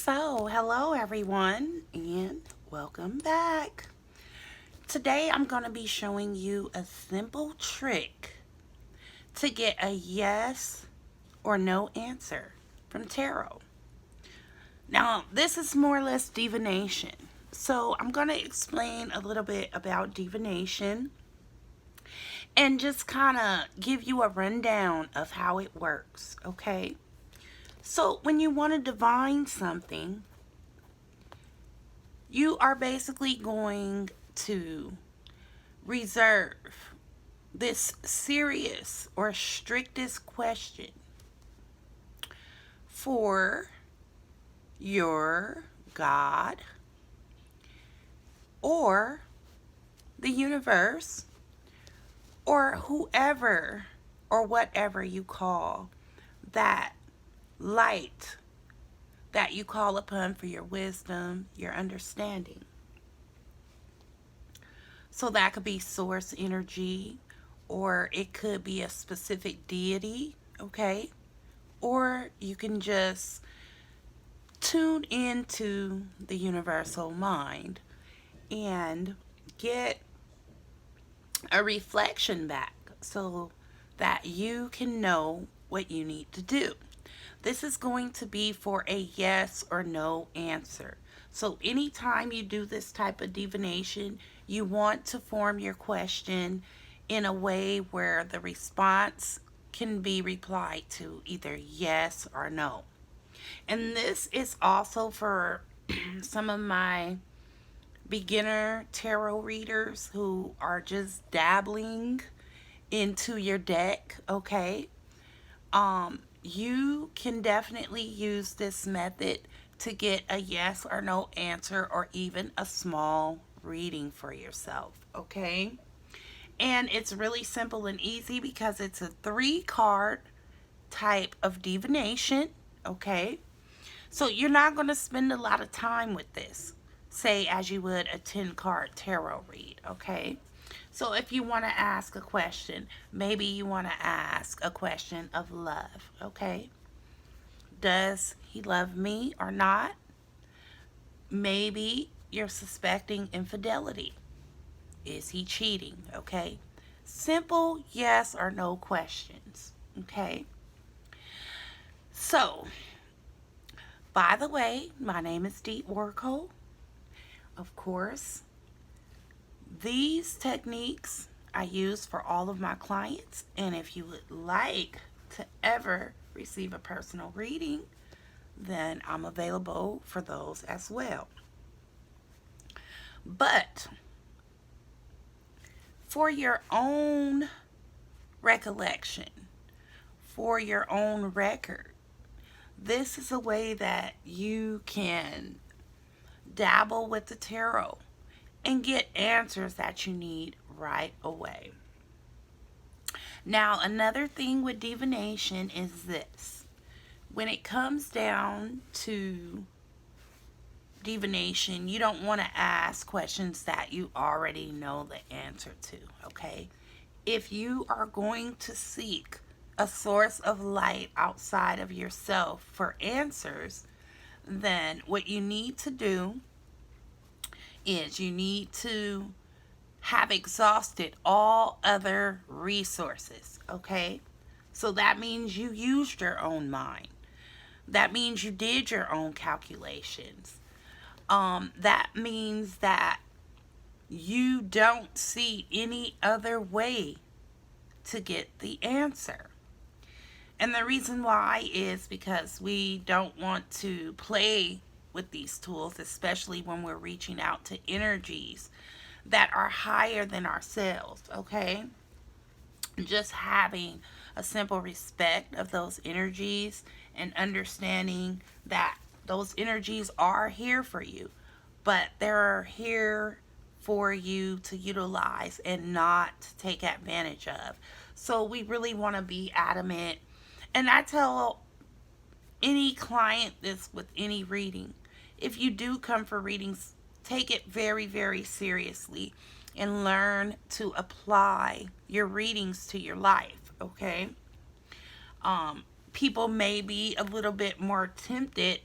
Hello everyone, and welcome back. Today I'm going to be showing you a simple trick to get a yes or no answer from tarot. Now, this is more or less divination. So, I'm going to explain a little bit about divination and just kind of give you a rundown of how it works, okay? So, when you want to divine something, you are basically going to reserve this serious or strictest question for your God or the universe or whoever or whatever you call that light that you call upon for your wisdom, your understanding. So that could be source energy, or it could be a specific deity, okay? Or you can just tune into the universal mind and get a reflection back so that you can know what you need to do. This is going to be for a yes or no answer. So anytime you do this type of divination, you want to form your question in a way where the response can be replied to either yes or no. And this is also for some of my beginner tarot readers who are just dabbling into your deck, okay? You can definitely use this method to get a yes or no answer or even a small reading for yourself, okay? And it's really simple and easy because it's a 3 card type of divination, okay? So you're not going to spend a lot of time with this, say as you would a 10 card tarot read, okay? So if you want to ask a question, maybe you want to ask a question of love, okay? Does he love me or not? Maybe you're suspecting infidelity. Is he cheating, okay? Simple yes or no questions, okay? So, by the way, my name is Deep Oracle. Of course, these techniques I use for all of my clients, and if you would like to ever receive a personal reading, then I'm available for those as well. But for your own recollection, for your own record, this is a way that you can dabble with the tarot and get answers that you need right away. Now, another thing with divination is this. When it comes down to divination, you don't want to ask questions that you already know the answer to, okay? If you are going to seek a source of light outside of yourself for answers, then what you need to do is you need to have exhausted all other resources, okay? So that means you used your own mind. That means you did your own calculations. That means that you don't see any other way to get the answer. And the reason why is because we don't want to play with these tools, especially when we're reaching out to energies that are higher than ourselves, okay? Just having a simple respect of those energies and understanding that those energies are here for you, but they're here for you to utilize and not take advantage of. So we really want to be adamant. And I tell any client this with any reading. If you do come for readings, take it very, very seriously and learn to apply your readings to your life, okay? People may be a little bit more tempted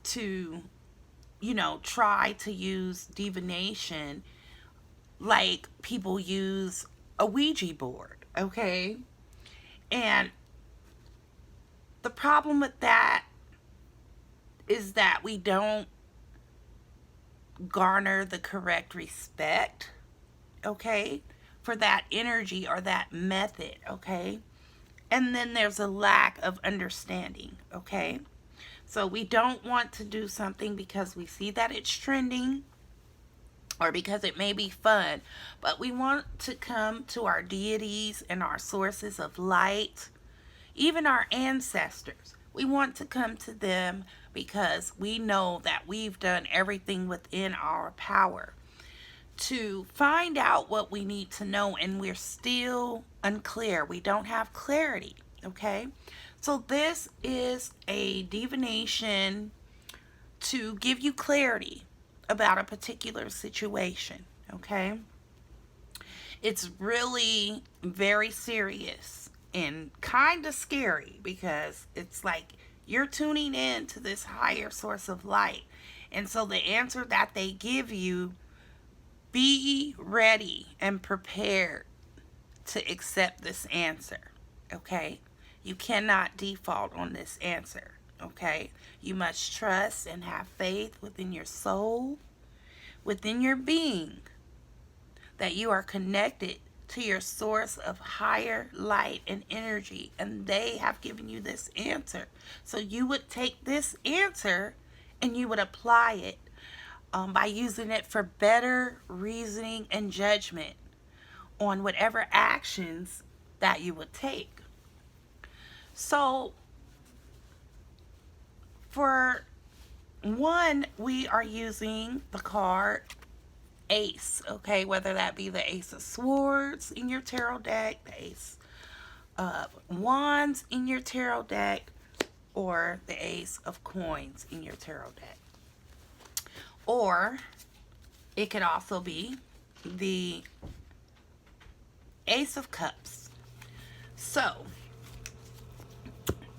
to, try to use divination like people use a Ouija board, okay? And the problem with that is that we don't garner the correct respect, okay, for that energy or that method, okay? And then there's a lack of understanding, okay? So we don't want to do something because we see that it's trending or because it may be fun, but we want to come to our deities and our sources of light, even our ancestors. We want to come to them because we know that we've done everything within our power to find out what we need to know, and we're still unclear. We don't have clarity, okay? So this is a divination to give you clarity about a particular situation, okay? It's really very serious and kind of scary because it's like you're tuning in to this higher source of light. And so the answer that they give you, be ready and prepared to accept this answer, okay? You cannot default on this answer, okay? You must trust and have faith within your soul, within your being, that you are connected to your source of higher light and energy, and they have given you this answer. So you would take this answer and you would apply it by using it for better reasoning and judgment on whatever actions that you would take. So for one, we are using the card Ace, okay? Whether that be the Ace of Swords in your tarot deck, the Ace of Wands in your tarot deck, or the Ace of Coins in your tarot deck. Or it could also be the Ace of Cups. So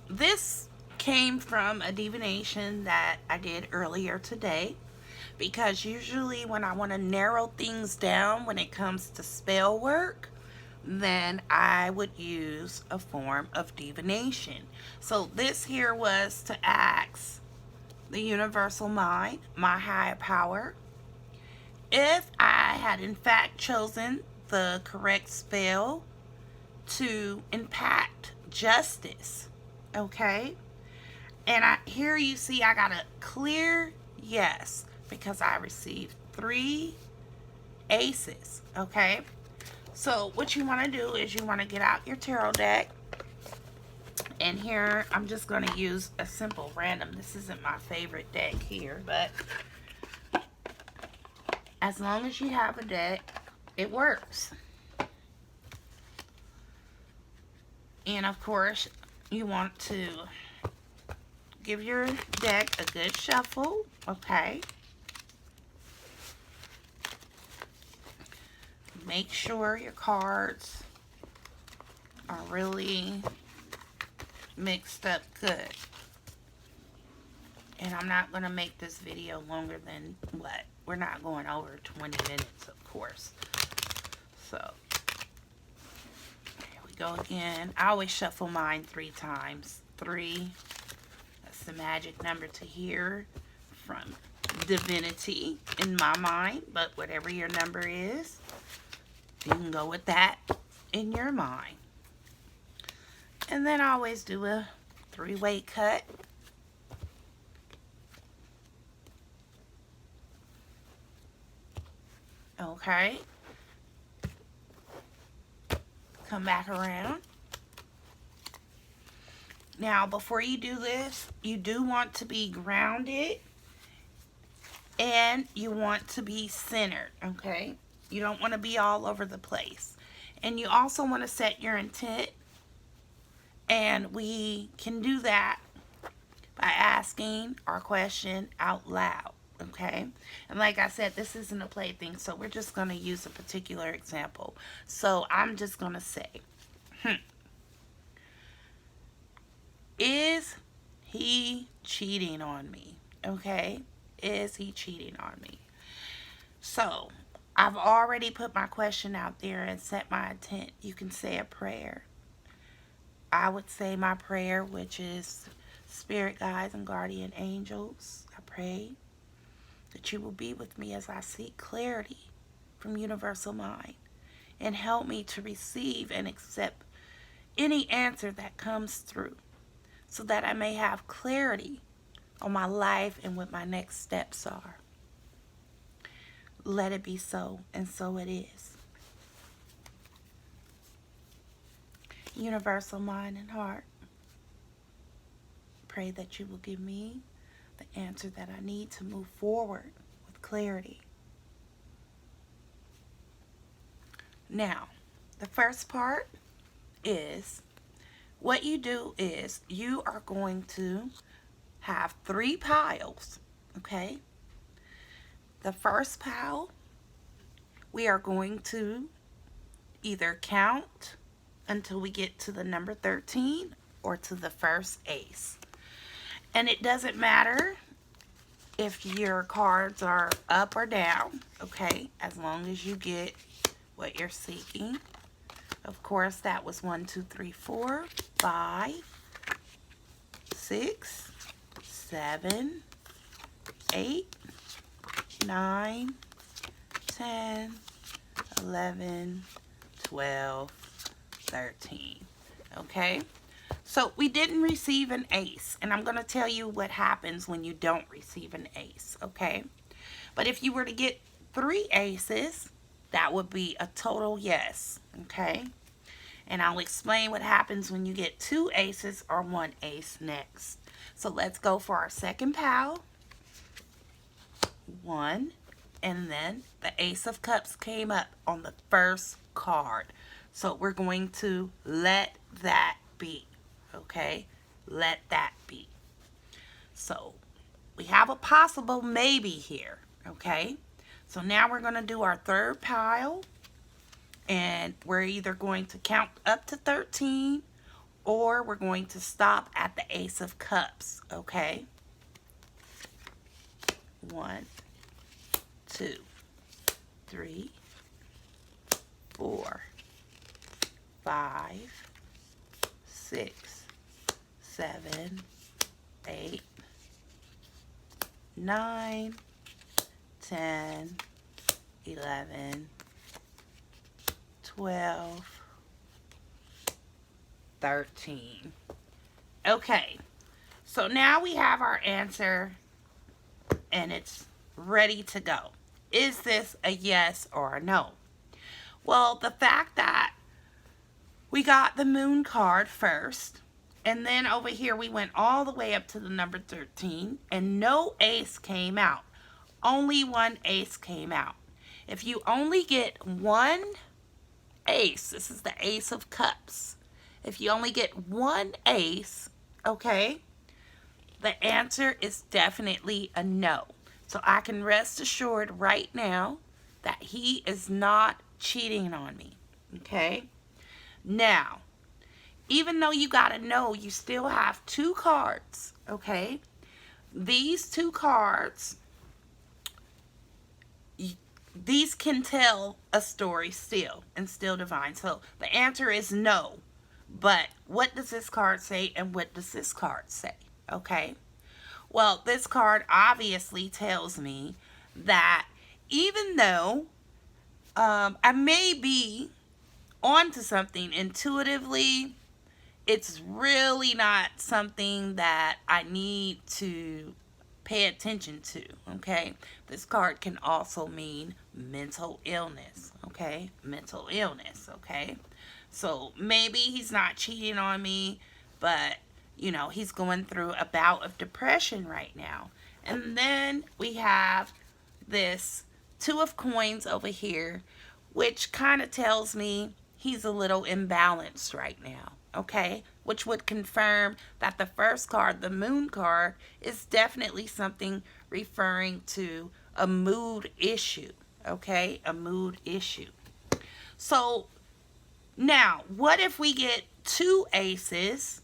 this came from a divination that I did earlier today, because usually when I want to narrow things down when it comes to spell work, then I would use a form of divination. So this here was to ask the universal mind, my higher power, if I had in fact chosen the correct spell to impact justice, okay? And here you see I got a clear yes, because I received 3 aces, okay? So what you want to do is you want to get out your tarot deck, and here I'm just going to use a simple random. This isn't my favorite deck here, but as long as you have a deck, it works. And of course, you want to give your deck a good shuffle, okay? Make sure your cards are really mixed up good. And I'm not going to make this video longer than what? We're not going over 20 minutes, of course. So, here we go again. I always shuffle mine 3 times. 3, that's the magic number to hear from divinity in my mind. But whatever your number is, you can go with that in your mind. And then I always do a 3-way cut. Okay. Come back around. Now, before you do this, you do want to be grounded and you want to be centered, okay? You don't want to be all over the place. And you also want to set your intent, and we can do that by asking our question out loud, okay? And like I said, this isn't a plaything, so we're just going to use a particular example. So I'm just going to say, is he cheating on me? Okay? Is he cheating on me? So, I've already put my question out there and set my intent. You can say a prayer. I would say my prayer, which is Spirit guides and guardian angels. I pray that you will be with me as I seek clarity from universal mind and help me to receive and accept any answer that comes through so that I may have clarity on my life and what my next steps are. Let it be so, and so it is. Universal mind and heart, pray that you will give me the answer that I need to move forward with clarity. Now, the first part is what you do is you are going to have 3 piles, okay? The first pile, we are going to either count until we get to the number 13 or to the first ace. And it doesn't matter if your cards are up or down, okay, as long as you get what you're seeking. Of course, that was 1, 2, 3, 4, 5, 6, 7, 8, 9, 10, 11, 12, 13. Okay? So we didn't receive an ace, and I'm going to tell you what happens when you don't receive an ace, okay? But if you were to get 3 aces, that would be a total yes, okay? And I'll explain what happens when you get 2 aces or 1 ace next. So let's go for our second pile. 1, and then the Ace of Cups came up on the first card. So we're going to let that be, okay? Let that be. So we have a possible maybe here, okay? So now we're going to do our third pile, and we're either going to count up to 13 or we're going to stop at the Ace of Cups, okay? 1, 2, 3, 4, 5, 6, 7, 8, 9, 10, 11, 12, 13. Okay, so now we have our answer and it's ready to go. Is this a yes or a no? Well, the fact that we got the moon card first, and then over here we went all the way up to the number 13, and no ace came out. Only 1 ace came out. If you only get 1 ace, this is the Ace of Cups. If you only get 1 ace, okay, the answer is definitely a no. So I can rest assured right now that he is not cheating on me, okay? Now, even though you got a no, you still have 2 cards, okay? These 2 cards, these can tell a story still and still divine. So the answer is no. But what does this card say and what does this card say? Okay? Well, this card obviously tells me that even though I may be onto something intuitively, it's really not something that I need to pay attention to, okay? This card can also mean mental illness, okay? Mental illness, okay? So maybe he's not cheating on me, but, you know, he's going through a bout of depression right now. And then we have this 2 of coins over here, which kind of tells me he's a little imbalanced right now, okay? Which would confirm that the first card, the moon card, is definitely something referring to a mood issue, okay? A mood issue. So now, what if we get 2 aces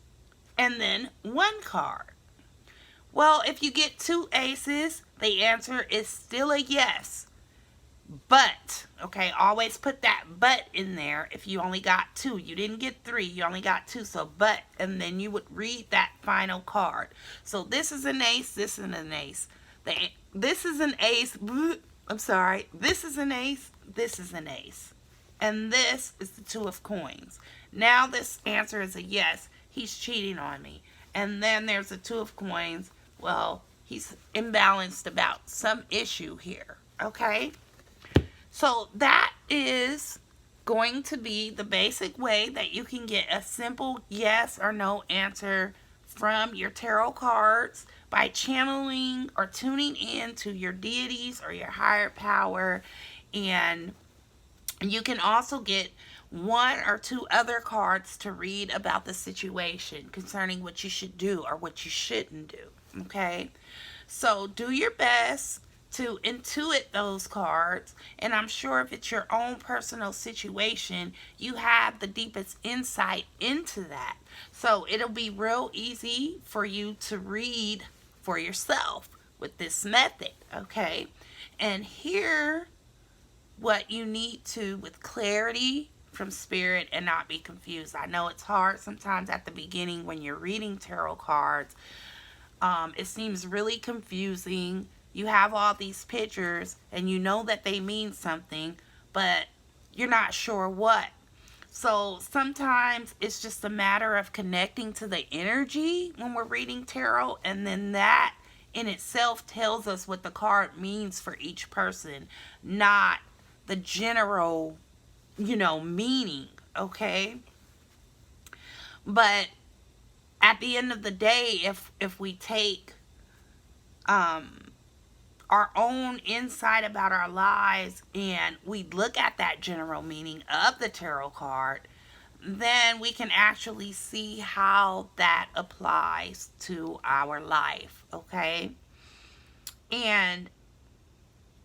and then 1 card? Well, if you get two aces, the answer is still a yes. But, okay, always put that but in there. If you only got two, you didn't get three, you only got two, so but, and then you would read that final card. So this is an ace, this is an ace. This is an ace, I'm sorry, this is an ace, this is an ace. And this is the two of coins. Now this answer is a yes, he's cheating on me. And then there's the two of coins, well, he's imbalanced about some issue here, okay? So that is going to be the basic way that you can get a simple yes or no answer from your tarot cards by channeling or tuning in to your deities or your higher power. And you can also get one or two other cards to read about the situation concerning what you should do or what you shouldn't do. Okay? So do your best to intuit those cards, and I'm sure if it's your own personal situation, you have the deepest insight into that. So it'll be real easy for you to read for yourself with this method, okay? And hear what you need to with clarity from spirit and not be confused. I know it's hard sometimes at the beginning when you're reading tarot cards. It seems really confusing. You have all these pictures and you know that they mean something, but you're not sure what. So sometimes it's just a matter of connecting to the energy when we're reading tarot, and then that in itself tells us what the card means for each person, not the general, meaning, okay? But at the end of the day, if we take our own insight about our lives and we look at that general meaning of the tarot card, then we can actually see how that applies to our life, okay? And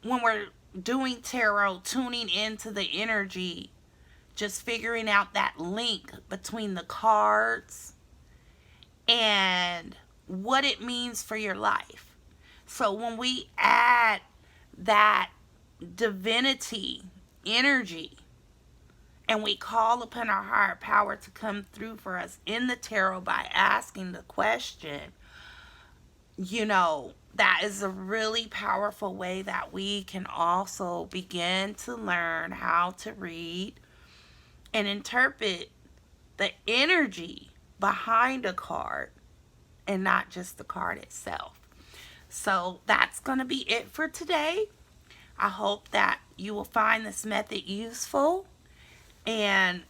when we're doing tarot, tuning into the energy, just figuring out that link between the cards and what it means for your life. So when we add that divinity energy and we call upon our higher power to come through for us in the tarot by asking the question, that is a really powerful way that we can also begin to learn how to read and interpret the energy behind a card and not just the card itself. So that's going to be it for today. I hope that you will find this method useful and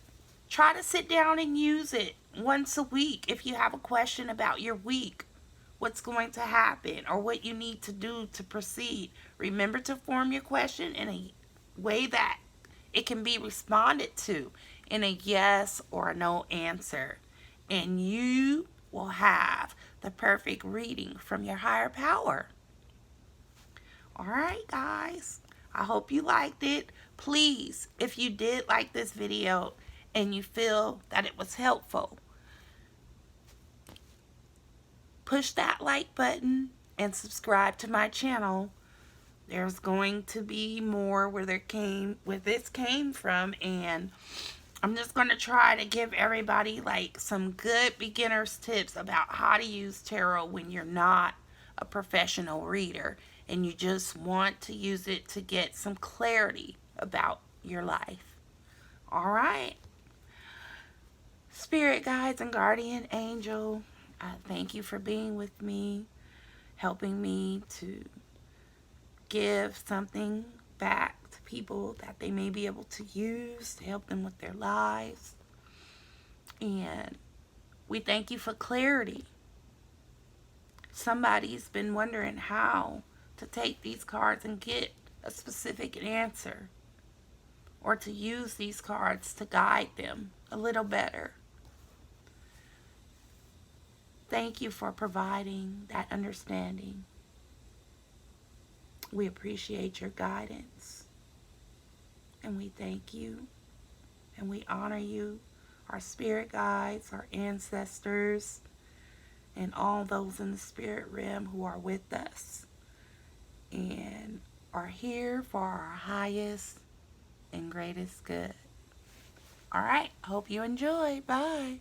try to sit down and use it once a week if you have a question about your week, what's going to happen, or what you need to do to proceed. Remember to form your question in a way that it can be responded to in a yes or a no answer. And you will have the perfect reading from your higher power. Alright, guys. I hope you liked it. Please, if you did like this video and you feel that it was helpful, push that like button and subscribe to my channel. There's going to be more where this came from, and I'm just going to try to give everybody some good beginner's tips about how to use tarot when you're not a professional reader and you just want to use it to get some clarity about your life. All right. Spirit guides and guardian angel, I thank you for being with me, helping me to give something back to people that they may be able to use to help them with their lives. And we thank you for clarity. Somebody's been wondering how to take these cards and get a specific answer, or to use these cards to guide them a little better. Thank you for providing that understanding. We appreciate your guidance, and we thank you, and we honor you, our spirit guides, our ancestors, and all those in the spirit realm who are with us and are here for our highest and greatest good. All right. Hope you enjoy. Bye.